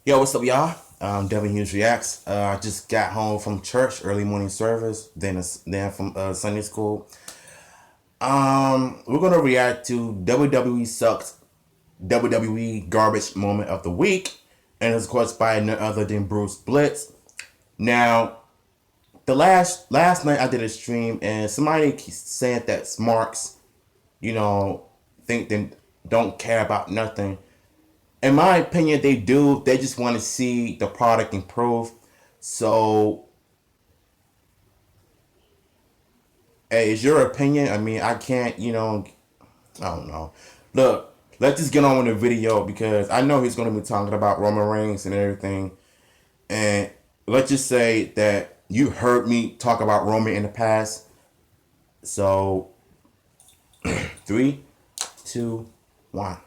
Yo, what's up, y'all? Devin Hughes Reacts. I just got home from church, early morning service, then from Sunday school. We're gonna react to WWE sucks WWE garbage moment of the week, and it's of course by none other than Bruce Blitz. Now, the last night I did a stream, and somebody keeps saying that smarks, you know, think they don't care about nothing. In my opinion, they do. They just want to see the product improve. So, hey, it's your opinion. I mean, I can't, I don't know. Look, let's just get on with the video because I know he's going to be talking about Roman Reigns and everything. And let's just say that you heard me talk about Roman in the past. So, three, two, one.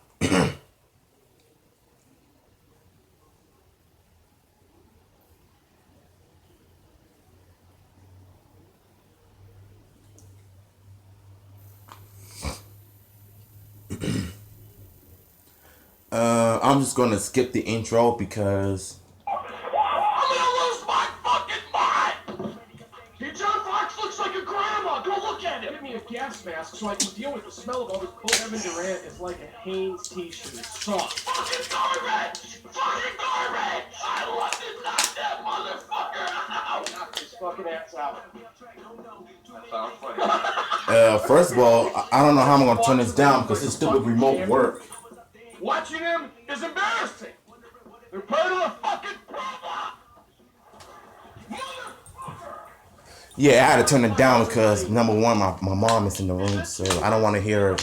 I'm just going to skip the intro because I'm gonna lose my fucking mind! Hey, John Fox looks like a grandma! Go look at him! Give me a gas mask so I can deal with the smell of all this bull. Kevin Durant is like a Hanes t-shirt. It's soft. Fucking garbage! Fucking garbage! I want to knock that motherfucker out! Knock his fucking ass out. That sounds funny. First of all, I don't know how I'm gonna turn this down because this stupid remote work. Watching him is embarrassing. They're part of the fucking problem. Yeah, I had to turn it down because number one, my mom is in the room, so I don't want to hear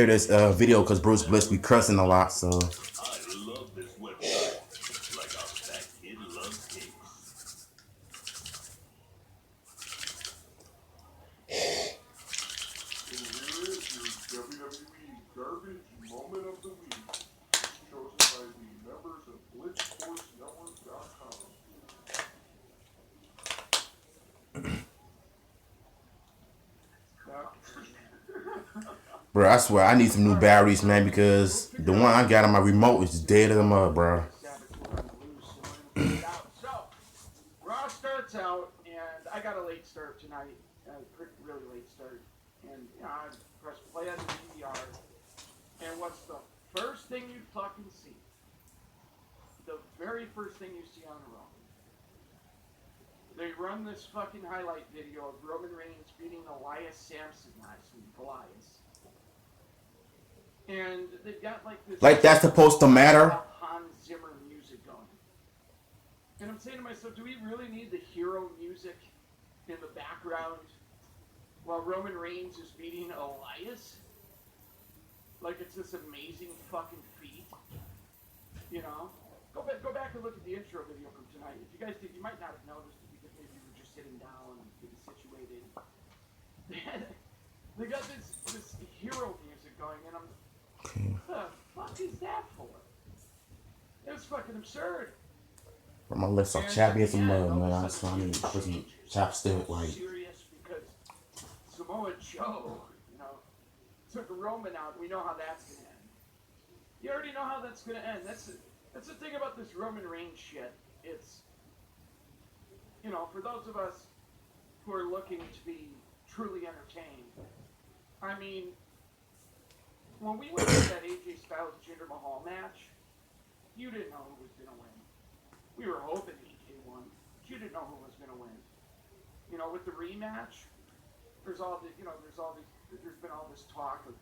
this video because Bruce Bliss be cursing a lot. So. I love this website like a fat kid loves cakes. Here is your WWE garbage moment of the week, chosen by the members of BlitzSportsNetwork.com. Bro, I swear I need some new batteries, man, because the one I got on my remote is dead in the mud, bro. So, Raw starts out, and I got a late start tonight, really late start, and I pressed play on the DVR, and what's the first thing you fucking see? The very first thing you see on Raw. They run this fucking highlight video of Roman Reigns beating Elias Samson last week, Elias. And they've got like this... Like that's supposed to matter? Hans Zimmer music going. And I'm saying to myself, do we really need the hero music in the background while Roman Reigns is beating Elias? Like it's this amazing fucking feat. You know? Go back and look at the intro video from tonight. If you guys did, you might not have noticed it because maybe you were just sitting down and getting situated. They got this hero music going, and I'm, what the fuck is that for? It's fucking absurd. Bro, my lips are chappy as a mud, man. I just want to put some chapstick, like. Serious because Samoa Joe, took Roman out. We know how that's gonna end. You already know how that's gonna end. That's the thing about this Roman Reigns shit. It's, for those of us who are looking to be truly entertained, I mean, when we went to that AJ Styles Jinder Mahal match, you didn't know who was gonna win. We were hoping AJ won, but you didn't know who was gonna win. With the rematch, there's been all this talk of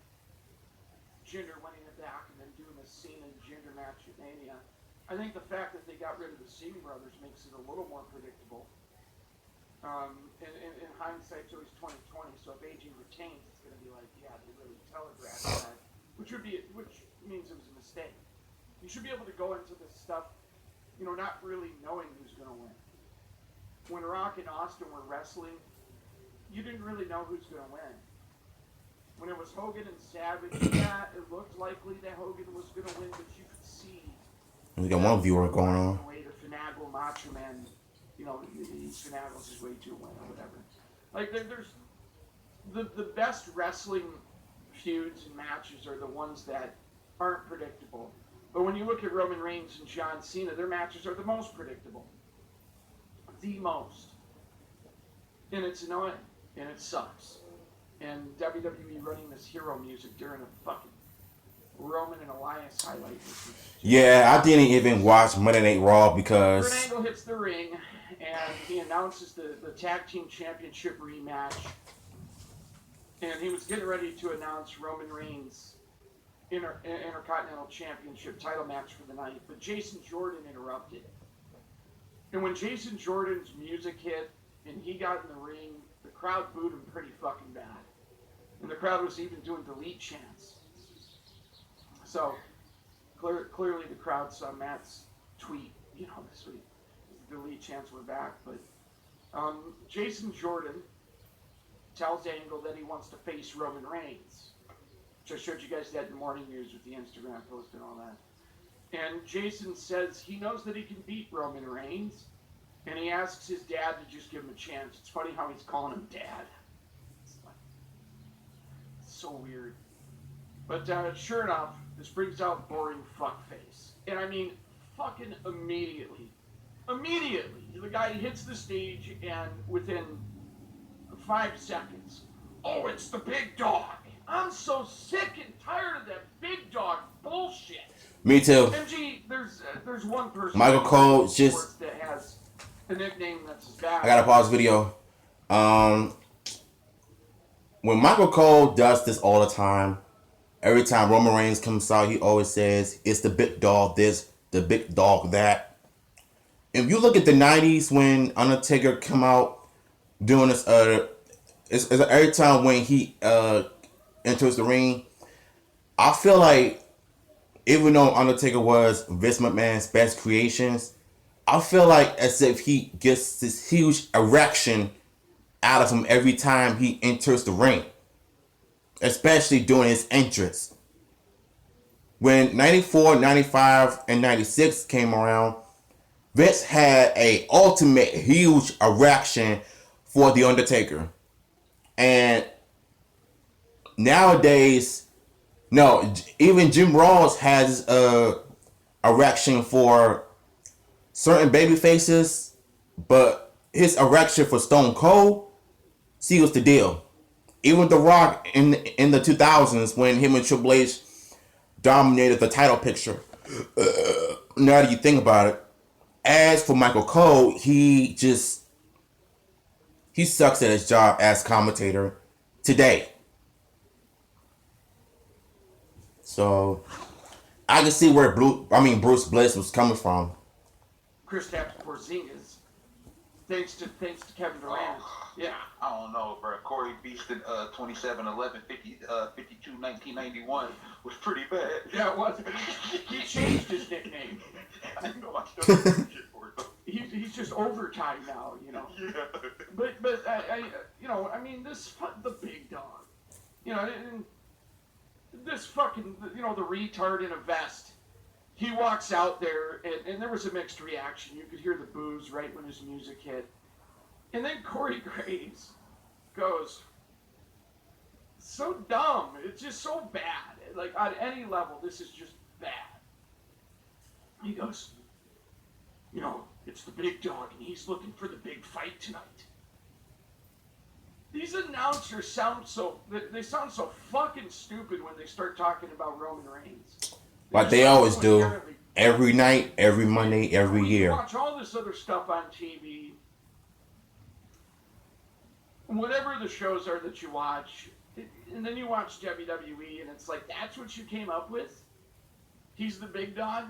Jinder winning it back and then doing the Cena Jinder match at Mania. I think the fact that they got rid of the Singh brothers makes it a little more predictable. In hindsight, it's always 2020. So if AJ retains, it's going to be like, yeah, they really telegraphed that, which means it was a mistake. You should be able to go into this stuff, not really knowing who's going to win. When Rock and Austin were wrestling, you didn't really know who's going to win. When it was Hogan and Savage, yeah, it looked likely that Hogan was going to win, but you could see. We got one viewer going on. Way to finagle Macho Man, he finagles his way to a win or whatever. Like there's the best wrestling feuds and matches are the ones that aren't predictable, But when you look at Roman Reigns and John Cena, their matches are the most predictable. The most. And it's annoying. And it sucks. And WWE running this hero music during a fucking Roman and Elias highlight. Yeah, I didn't even watch Monday Night Raw Kurt because Angle hits the ring, and he announces the Tag Team Championship rematch. And he was getting ready to announce Roman Reigns' Intercontinental Championship title match for the night, but Jason Jordan interrupted. And when Jason Jordan's music hit and he got in the ring, the crowd booed him pretty fucking bad. And the crowd was even doing delete chants. So, clearly the crowd saw Matt's tweet, this week. The delete chants were back. But Jason Jordan tells Angle that he wants to face Roman Reigns. Which I showed you guys that in the morning news with the Instagram post and all that. And Jason says he knows that he can beat Roman Reigns. And he asks his dad to just give him a chance. It's funny how he's calling him dad. It's so weird. But sure enough, this brings out boring fuckface. And I mean, fucking immediately. Immediately. The guy hits the stage and within 5 seconds, oh, it's the big dog. I'm so sick and tired of that big dog bullshit. Me too. MG, there's one person Michael Cole just that has a nickname that's bad. I gotta pause video. When Michael Cole does this all the time, every time Roman Reigns comes out, he always says, it's the big dog this, the big dog that. If you look at the 90s when Undertaker come out doing this, it's every time when he enters the ring, I feel like even though Undertaker was Vince McMahon's best creations, I feel like as if he gets this huge erection out of him every time he enters the ring. Especially during his entrance. When 94, 95, and 96 came around, Vince had a ultimate huge erection for The Undertaker. And nowadays, no, even Jim Ross has a erection for certain baby faces, but his erection for Stone Cold seals the deal. Even The Rock in the 2000s when him and Triple H dominated the title picture. Now that you think about it, as for Michael Cole, he sucks at his job as commentator today. So I can see where Bruce Bliss was coming from. Kristaps Porzingis, thanks to Kevin Durant. Yeah. I don't know, bro. Corey Beeston, 27-11, 52, 1991 was pretty bad. Yeah, it was. He changed his nickname. I know. I still don't shit for it. He's just overtime now, Yeah. But this the big dog, and this fucking the retard in a vest. He walks out there, and there was a mixed reaction. You could hear the boos right when his music hit. And then Corey Graves goes, so dumb. It's just so bad. Like, on any level, this is just bad. He goes, it's the big dog, and he's looking for the big fight tonight. These announcers sound so fucking stupid when they start talking about Roman Reigns. Like they always do. Every night, every Monday, every year. You watch all this other stuff on TV. Whatever the shows are that you watch, and then you watch WWE, and it's like, that's what you came up with? He's the big dog?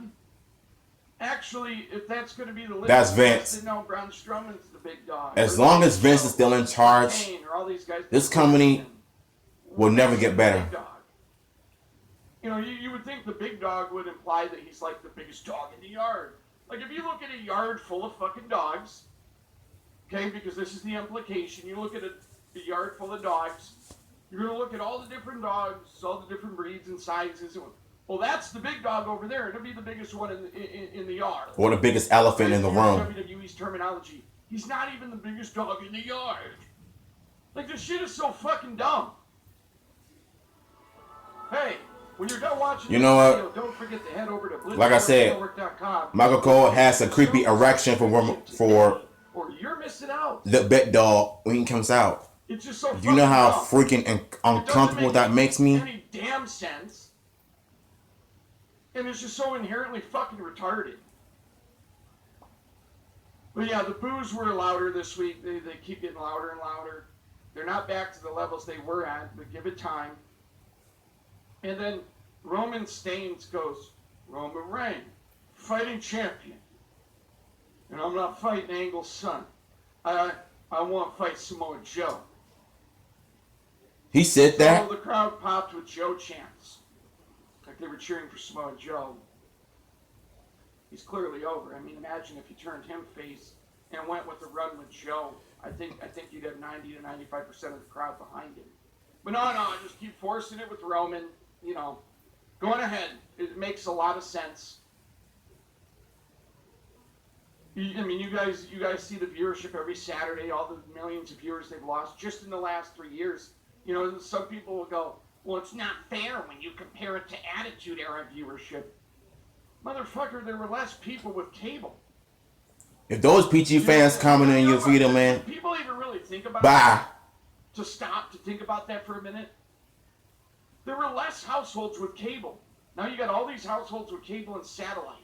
Actually, if that's going to be the list, that's Vince. Then no, Braun Strowman's the big dog. As long as Vince is still in charge, this company will never get better. You would think the big dog would imply that he's like the biggest dog in the yard. Like, if you look at a yard full of fucking dogs, okay, because this is the implication, you look at a yard full of dogs, you're going to look at all the different dogs, all the different breeds and sizes. Well, that's the big dog over there. It'll be the biggest one in the yard. Or the biggest elephant in the room. WWE's terminology. He's not even the biggest dog in the yard. Like, this shit is so fucking dumb. Hey, When you're done watching You this know what? video, don't forget to head over to Like I said, blitzsportsnetwork.com. Michael Cole has a creepy erection for or you're missing out. the bet dog when he comes out. It's just so Do you know how fucking dumb. freaking uncomfortable that makes me? Any damn sense. And it's just so inherently fucking retarded. But yeah, the boos were louder this week. They keep getting louder and louder. They're not back to the levels they were at, but give it time. And then Roman Staines goes, Roman Reigns, fighting champion. And I'm not fighting Angle's son. I want to fight Samoa Joe. He said that? So the crowd popped with Joe chants. Like they were cheering for Samoa Joe. He's clearly over. I mean, imagine if you turned him face and went with the run with Joe. I think you'd have 90 to 95% of the crowd behind him. But no, just keep forcing it with Roman. You know, going ahead. It makes a lot of sense. I mean, you guys see the viewership every Saturday, all the millions of viewers they've lost just in the last 3 years. You know, some people will go, well, it's not fair when you compare it to Attitude Era viewership. Motherfucker, there were less people with cable. If those PG fans commenting in your video, man, people even really think about bye. that? To stop to think about that for a minute. There were less households with cable. Now you got all these households with cable and satellite.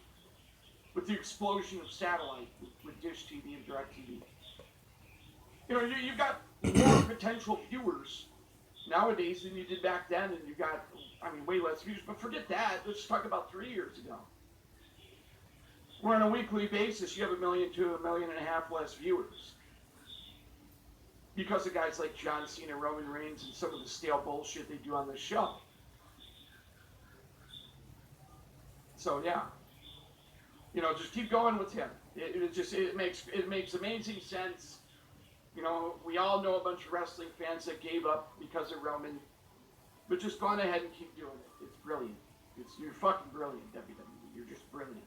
With the explosion of satellite with Dish TV and DirecTV. You know, you've got more potential viewers nowadays than you did back then, and you got, I mean, way less views. But forget that. Let's talk about 3 years ago. Where on a weekly basis, you have 1 million to 1.5 million less viewers. Because of guys like John Cena, Roman Reigns, and some of the stale bullshit they do on this show. So, yeah. You know, just keep going with him. It makes amazing sense. You know, we all know a bunch of wrestling fans that gave up because of Roman. But just go on ahead and keep doing it. It's brilliant. You're fucking brilliant, WWE. You're just brilliant.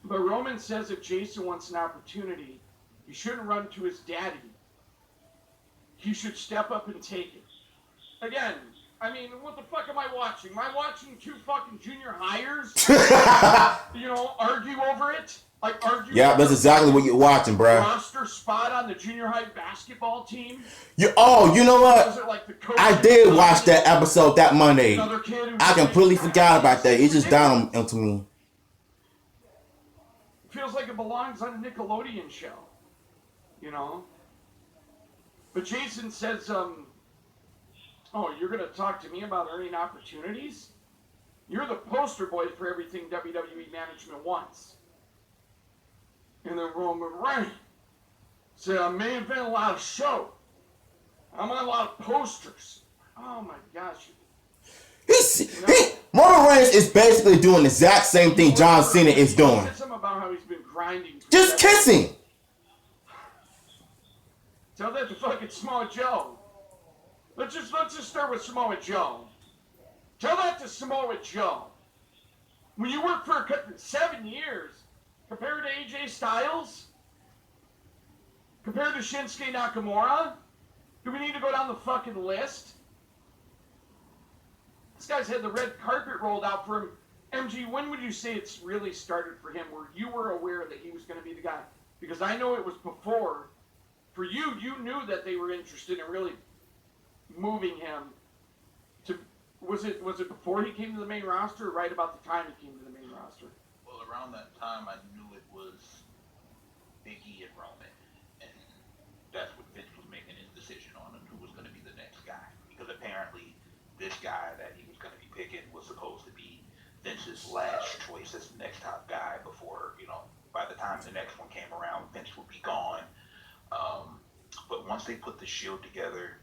But Roman says if Jason wants an opportunity, he shouldn't run to his daddy. He should step up and take it. Again, I mean, what the fuck am I watching? Am I watching two fucking junior hires? You know, argue over it? Like, argue Yeah, that's exactly what you're watching, bro. Roster spot on the junior high basketball team? You know what? Like I did watch that episode that Monday. I completely forgot about that. It just dawned onto me. Feels like it belongs on a Nickelodeon show, you know? But Jason says, oh, you're going to talk to me about earning opportunities? You're the poster boy for everything WWE management wants. And then Roman Reigns said, I may invent a lot of show. I'm on a lot of posters. Oh my gosh. Roman Reigns is basically doing the exact same thing John Cena is doing. Something about how he's been grinding. Just kissing. Tell that to fucking Samoa Joe. Let's just start with Samoa Joe. Tell that to Samoa Joe. When you work for 7 years, compared to AJ Styles, compared to Shinsuke Nakamura, do we need to go down the fucking list? This guy's had the red carpet rolled out for him. MG, when would you say it's really started for him where you were aware that he was going to be the guy? Because I know it was before. For you, you knew that they were interested in really moving him to... Was it before he came to the main roster or right about the time he came to the main roster? Well, around that time, I knew it was Big E and Roman. And that's what Vince was making his decision on and who was going to be the next guy. Because apparently, this guy that he was going to be picking was supposed to be Vince's last choice as the next top guy before, you know, by the time the next one came around, Vince would be gone. But once they put the Shield together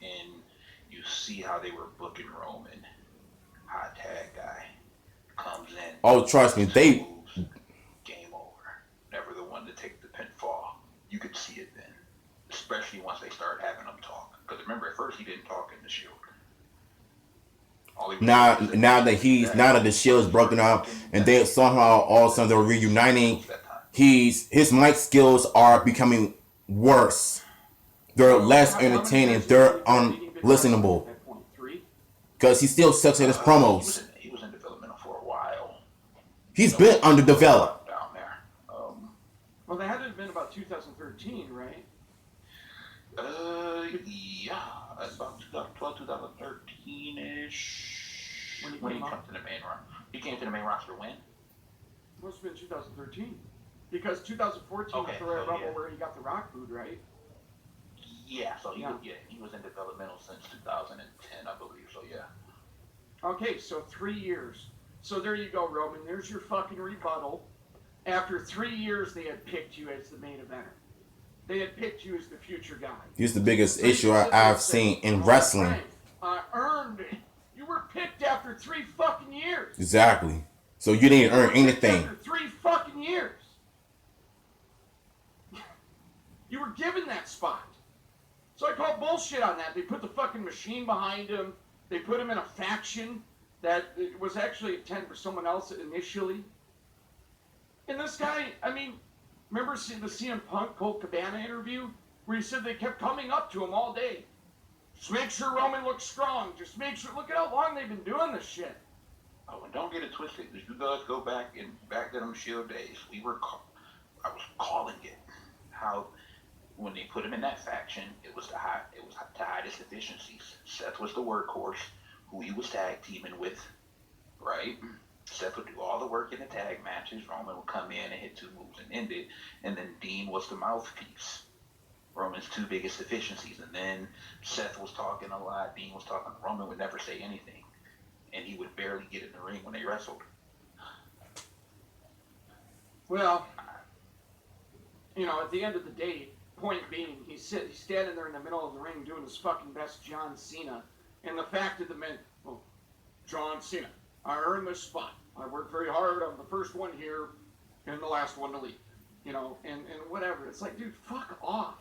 and you see how they were booking Roman, hot tag guy, comes in. Oh, trust me, they... Moves, game over. Never the one to take the pinfall. You could see it then. Especially once they start having him talk. Because remember, at first he didn't talk in the Shield. Now that the Shield's broken up and they somehow all of a sudden they're reuniting, his mic skills are becoming worse. They're less entertaining. They're on been listenable. at that point? 3? Because he still sucks at his promos. He was in developmental for a while. He's been underdeveloped. Down there. Well, that had been about 2013, right? Yeah, about 2012, 2013-ish. When he When he came came up? to the main roster. He came to the main roster when? Must have been 2013. Because 2014 was Okay, the Royal so, Rumble yeah. where he got the Rock boot, right? Yeah, so Yeah. he was in developmental since 2010, I believe. So yeah. Okay, so 3 years. So there you go, Roman. There's your fucking rebuttal. After 3 years, they had picked you as the main eventer. They had picked you as the future guy. He's the biggest So you issue sit there and I've say, seen in "Oh, wrestling. Frank, I earned it. You were picked after 3 fucking years. Exactly. So you didn't You were earn picked anything. After 3 fucking years. You were given that spot. So I call bullshit on that. They put the fucking machine behind him. They put him in a faction that was actually intended for someone else initially. And this guy, I mean, remember the CM Punk Colt Cabana interview where he said they kept coming up to him all day. Just make sure Roman looks strong. Just make sure. Look at how long they've been doing this shit. Oh, and don't get it twisted. If you guys go back to them Shield days, I was calling it how when they put him in that faction, it was to hide his deficiencies. Seth was the workhorse, who he was tag teaming with, right? Seth would do all the work in the tag matches. Roman would come in and hit 2 moves and end it. And then Dean was the mouthpiece. Roman's 2 biggest deficiencies. And then Seth was talking a lot. Dean was talking. Roman would never say anything. And he would barely get in the ring when they wrestled. Well, you know, at the end of the day, point being, he's standing there in the middle of the ring doing his fucking best John Cena. And the fact of the matter, well, John Cena, I earned this spot. I worked very hard. I'm the first one here and the last one to leave. You know, and whatever. It's like, dude, fuck off.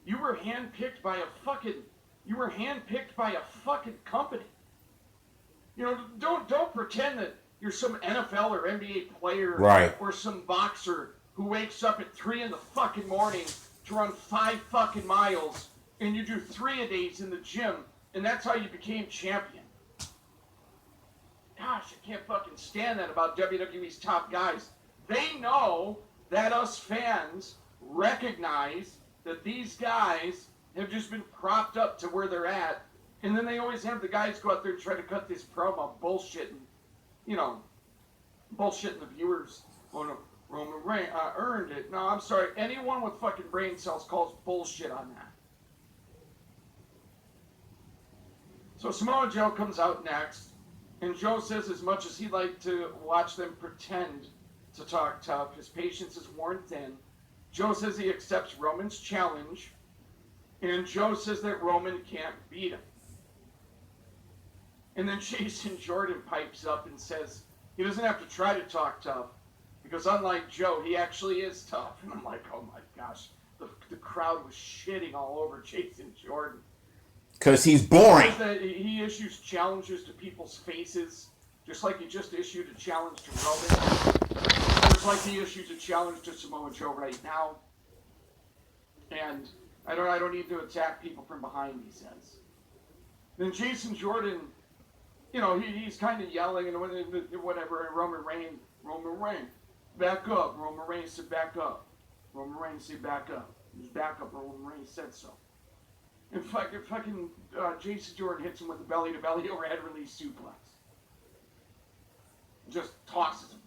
You were handpicked by a fucking company. You know, don't pretend that you're some NFL or NBA player, Right. or some boxer who wakes up at 3 in the fucking morning to run 5 fucking miles, and you do 3-a-days in the gym, and that's how you became champion. Gosh, I can't fucking stand that about WWE's top guys. They know that us fans recognize that these guys have just been propped up to where they're at, and then they always have the guys go out there and try to cut this promo bullshitting, bullshitting the viewers. Oh no, Roman Reigns earned it. No, I'm sorry. Anyone with fucking brain cells calls bullshit on that. So Samoa Joe comes out next, and Joe says as much as he'd like to watch them pretend to talk tough, his patience is worn thin. Joe says he accepts Roman's challenge, and Joe says that Roman can't beat him. And then Jason Jordan pipes up and says he doesn't have to try to talk tough, because unlike Joe, he actually is tough. And I'm like, oh my gosh, the crowd was shitting all over Jason Jordan. Because he's boring. He issues challenges to people's faces, just like he just issued a challenge to Roman. Just like he issues a challenge to Samoa Joe right now. And I don't need to attack people from behind, he says. Then Jason Jordan, he's kind of yelling and whatever, and Roman Reigns, back up. Roman Reigns said back up. Roman Reigns said back up. Just back up. Roman Reigns said so. And fucking Jason Jordan hits him with a belly-to-belly overhead release suplex. Just tosses him.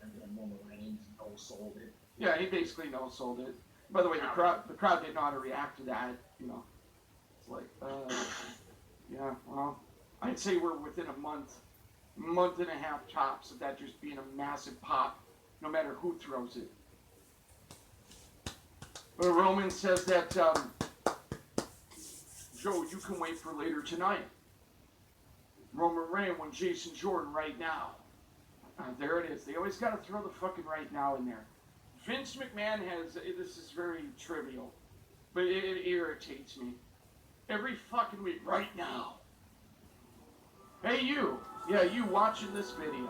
And then Roman Reigns no-sold it. Yeah, he basically no-sold it. By the way, the crowd didn't know how to react to that. It's like, yeah, well, I'd say we're within a month and a half tops of that just being a massive pop, no matter who throws it. But Roman says that, Joe, you can wait for later tonight. Roman Reigns won Jason Jordan right now. There it is. They always got to throw the fucking right now in there. Vince McMahon this is very trivial, but it irritates me. Every fucking week, right now. Hey you, you watching this video,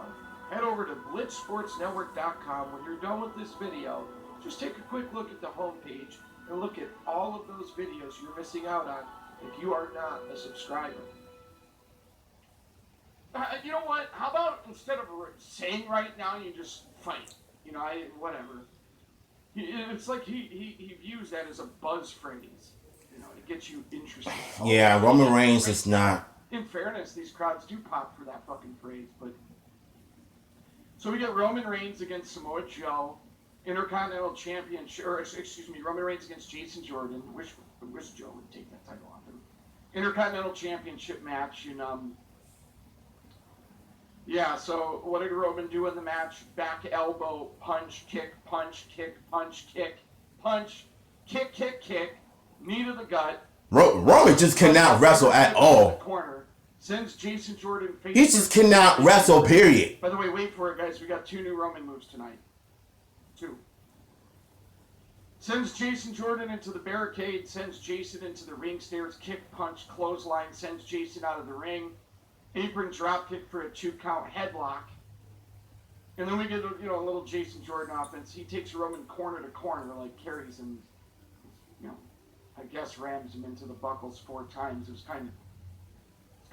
head over to blitzsportsnetwork.com. When you're done with this video, just take a quick look at the homepage and look at all of those videos you're missing out on if you are not a subscriber. You know what? How about instead of saying right now, you just fight? You know, whatever. It's like he views that as a buzz phrase. You know, to get you interested. Yeah, Roman Reigns is not. In fairness, these crowds do pop for that fucking phrase, but. So we get Roman Reigns against Samoa Joe, Intercontinental Championship, or excuse me, Roman Reigns against Jason Jordan. Wish Joe would take that title off him. Intercontinental Championship match, and yeah. So what did Roman do in the match? Back elbow, punch, kick, punch, kick, punch, kick, punch, kick, kick, kick, knee to the gut. Roman just cannot wrestle at all. Corner. Sends Jason Jordan face. He just cannot wrestle, period. By the way, wait for it, guys. We got 2 new Roman moves tonight. 2. Sends Jason Jordan into the barricade. Sends Jason into the ring stairs. Kick, punch, clothesline. Sends Jason out of the ring. Apron drop kick for a 2 count headlock. And then we get a little Jason Jordan offense. He takes Roman corner to corner, like carries him. I guess rams him into the buckles 4 times. It was kind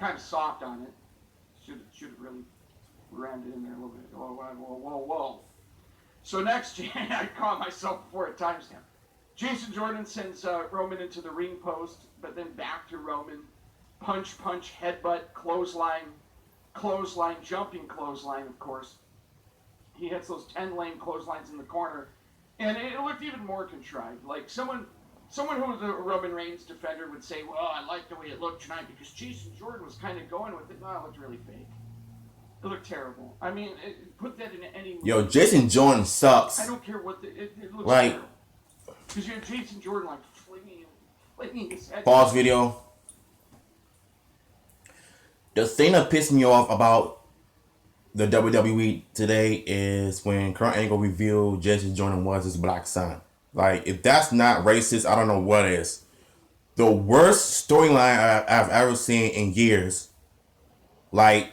of soft on it. Should have really rammed it in there a little bit. Whoa. So next, I caught myself before a timestamp. Jason Jordan sends Roman into the ring post, but then back to Roman. Punch, headbutt, clothesline, jumping clothesline, of course. He hits those 10 lane clotheslines in the corner, and it looked even more contrived. Like someone who was a Roman Reigns defender would say, well, I like the way it looked tonight because Jason Jordan was kind of going with it. No, it looked really fake. It looked terrible. I mean, put that in any movie. Yo, Jason Jordan sucks. I don't care what it looks like, terrible. Because you have Jason Jordan like flinging his head. Pause video. The thing that pissed me off about the WWE today is when Kurt Angle revealed Jason Jordan was his black son. Like, if that's not racist, I don't know what is. The worst storyline I've ever seen in years. Like,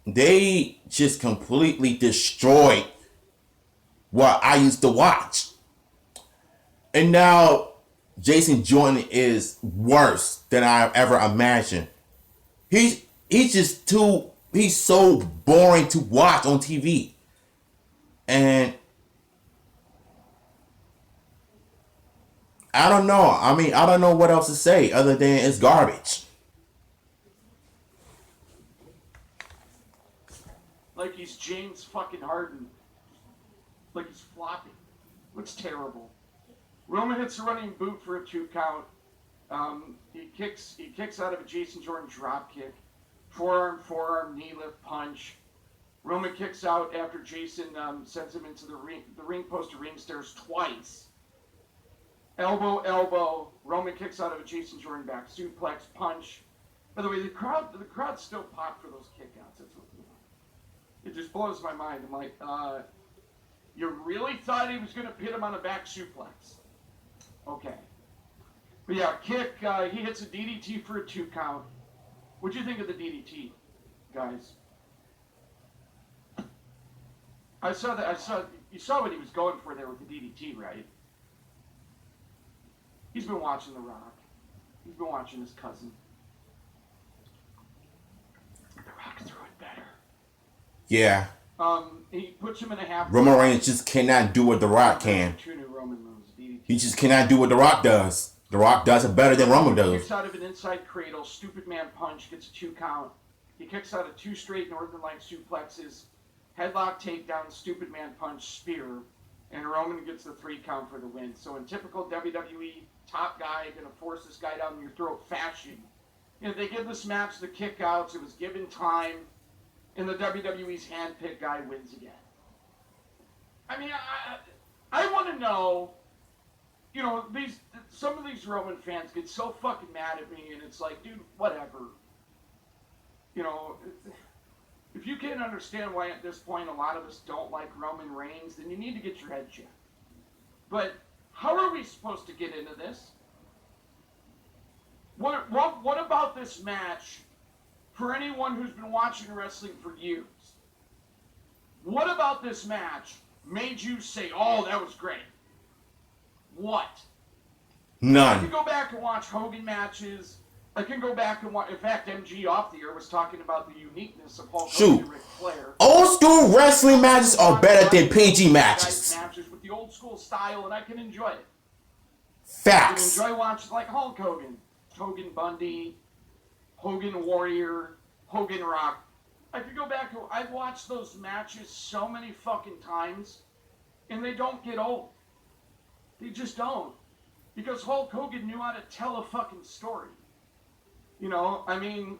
they just completely destroyed what I used to watch. And now, Jason Jordan is worse than I've ever imagined. He's so boring to watch on TV. And I don't know. I mean, I don't know what else to say other than it's garbage. Like he's James fucking Harden. Like he's flopping. Looks terrible. Roman hits a running boot for a 2 count. He kicks out of a Jason Jordan drop kick. Forearm, knee lift punch. Roman kicks out after Jason sends him into the ring post to ring stairs twice. Elbow. Roman kicks out of a Jason Jordan back suplex punch. By the way, the crowd still popped for those kickouts. That's what it just blows my mind. I'm like, you really thought he was going to pin him on a back suplex? Okay. But yeah, kick. He hits a DDT for a 2 count. What'd you think of the DDT, guys? You saw what he was going for there with the DDT, right? He's been watching The Rock. He's been watching his cousin. The Rock threw it better. Yeah. He puts him in a half. Roman Reigns just cannot do what The Rock can. 2 new Roman moves. DDT. He just cannot do what The Rock does. The Rock does it better than Roman does. He kicks out of an inside cradle, stupid man punch, gets a 2 count. He kicks out of 2 straight Northern Light suplexes, headlock takedown, stupid man punch, spear, and Roman gets the 3 count for the win. So in typical WWE top guy gonna force this guy down your throat fashion, they give this match the kickouts. It was given time, and the WWE's handpicked guy wins again. I mean, I want to know. Some of these Roman fans get so fucking mad at me, and it's like, dude, whatever. If you can't understand why at this point a lot of us don't like Roman Reigns, then you need to get your head checked. But how are we supposed to get into this? What about this match for anyone who's been watching wrestling for years? What about this match made you say, oh, that was great? What? None. If you go back and watch Hogan matches, I can go back and watch. In fact, MG off the air was talking about the uniqueness of Hulk Shoot. Hogan and Ric Flair. Old school wrestling matches are better than PG matches. Matches with the old school style, and I can enjoy it. Facts. I can enjoy watching like Hulk Hogan, Hogan Bundy, Hogan Warrior, Hogan Rock. I could go back and I've watched those matches so many fucking times, and they don't get old. They just don't. Because Hulk Hogan knew how to tell a fucking story. You know, I mean,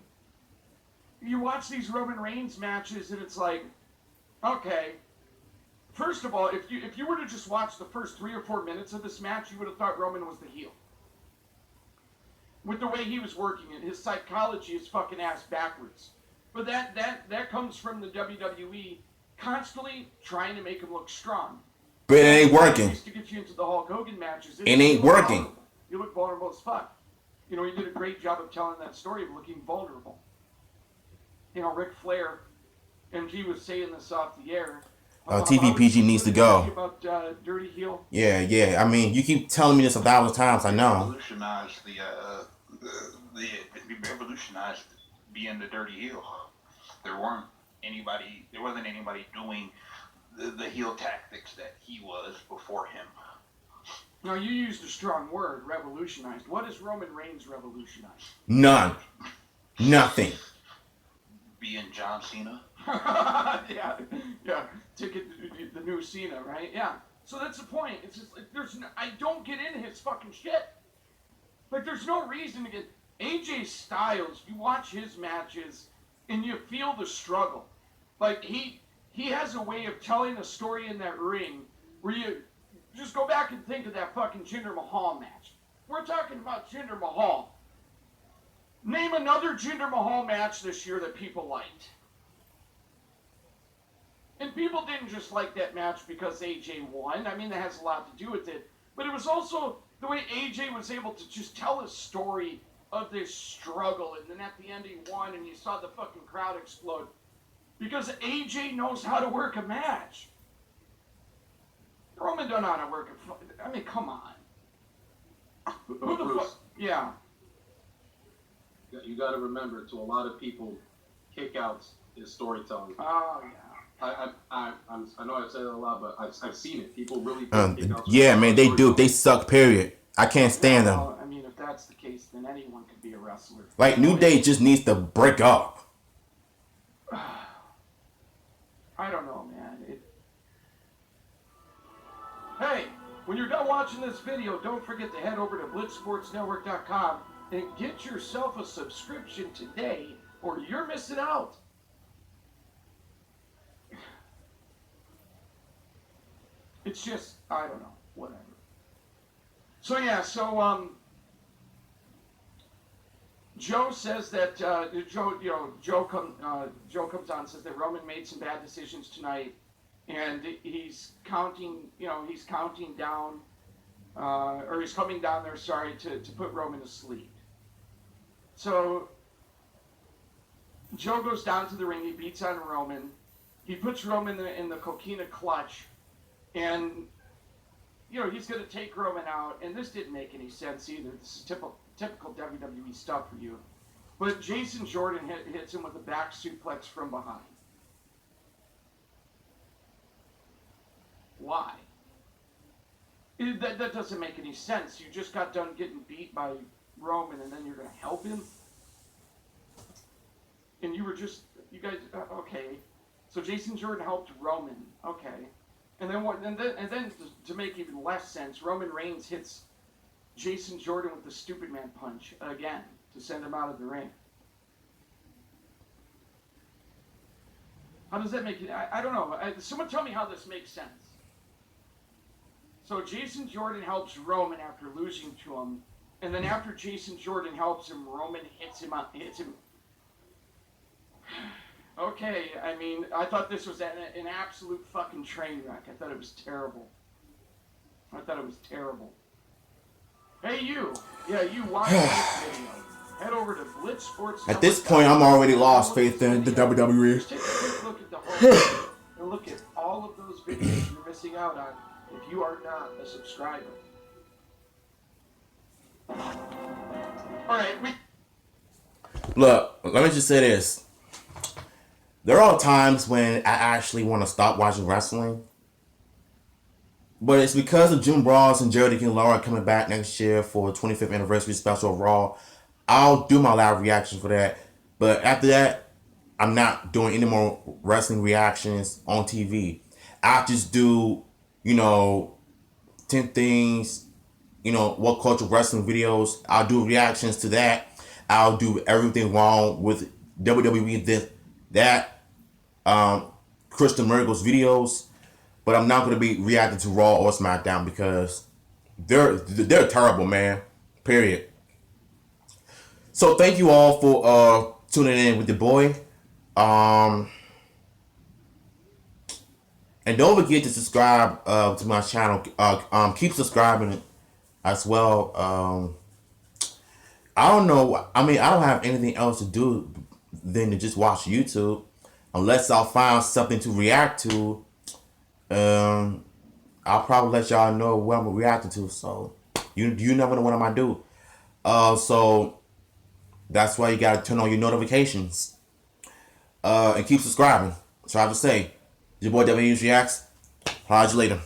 you watch these Roman Reigns matches and it's like, okay, first of all, if you were to just watch the first 3 or 4 minutes of this match, you would have thought Roman was the heel. With the way he was working it, his psychology is fucking ass backwards. But that comes from the WWE constantly trying to make him look strong. But it ain't working. To get you into the Hulk Hogan matches, it ain't working. Vulnerable. You look vulnerable as fuck. You know, he did a great job of telling that story of looking vulnerable. You know, Ric Flair, and he was saying this off the air. TVPG needs to go. About Dirty Heel. Yeah. I mean, you keep telling me this 1,000 times. I know. Revolutionized revolutionized being the Dirty Heel. There wasn't anybody doing the heel tactics that he was before him. Now, you used a strong word, revolutionized. What has Roman Reigns revolutionized? None. Nothing. Being John Cena. yeah. Ticket the new Cena, right? Yeah. So that's the point. It's just like I don't get into his fucking shit. Like, there's no reason to get AJ Styles. You watch his matches and you feel the struggle. Like, he has a way of telling a story in that ring where you just go back and think of that fucking Jinder Mahal match. We're talking about Jinder Mahal. Name another Jinder Mahal match this year that people liked. And people didn't just like that match because AJ won. I mean, that has a lot to do with it. But it was also the way AJ was able to just tell a story of this struggle. And then at the end he won and you saw the fucking crowd explode. Because AJ knows how to work a match. Roman don't know how to work a... I mean, come on. Who the fuck... Yeah. You got to remember, to a lot of people, kickouts is storytelling. Oh, yeah. I know I've said it a lot, but I've seen it. People really think kickouts yeah, man, they do. They suck, period. I can't stand them. Well, I mean, if that's the case, then anyone could be a wrestler. Like, New Day just needs to break up. I don't know, man. Hey, when you're done watching this video, don't forget to head over to blitzsportsnetwork.com and get yourself a subscription today, or you're missing out. It's just, I don't know, whatever. So yeah, Joe says that Joe comes on and says that Roman made some bad decisions tonight, and he's counting down, or he's coming down there, to put Roman to sleep. So Joe goes down to the ring, he beats on Roman, he puts Roman in the coquina clutch, and he's going to take Roman out, and this didn't make any sense either. This is typical WWE stuff for you. But Jason Jordan hits him with a back suplex from behind. Why? That doesn't make any sense. You just got done getting beat by Roman, and then you're going to help him? And you guys, okay. So Jason Jordan helped Roman, okay. And then to make even less sense, Roman Reigns hits Jason Jordan with the stupid man punch again to send him out of the ring. How does that make it? I don't know. Someone tell me how this makes sense. So Jason Jordan helps Roman after losing to him, and then after Jason Jordan helps him, Roman hits him. Okay, I mean, I thought this was an absolute fucking train wreck. I thought it was terrible. Hey, you. Yeah, you watch this video. Head over to Blitz Sports. At this point, I'm already lost faith in the WWE. Just take a quick look at the whole and look at all of those videos you're missing out on if you are not a subscriber. All right, Look, let me just say this. There are times when I actually want to stop watching wrestling. But it's because of Jim Ross and Jordan and Laura coming back next year for the 25th anniversary special of Raw. I'll do my live reaction for that. But after that, I'm not doing any more wrestling reactions on TV. I'll just do, 10 things, what culture wrestling videos. I'll do reactions to that. I'll do everything wrong with WWE, that, Christian Miracle's videos. But I'm not going to be reacting to Raw or SmackDown because they're terrible, man. Period. So thank you all for tuning in with the boy. And don't forget to subscribe to my channel. Keep subscribing as well. I don't know. I mean, I don't have anything else to do than to just watch YouTube, unless I'll find something to react to. I'll probably let y'all know what I'm reacting to. So you never know what I'm gonna do. So that's why you gotta turn on your notifications. And keep subscribing. So I have to say, your boy W Reacts. Holla at you later.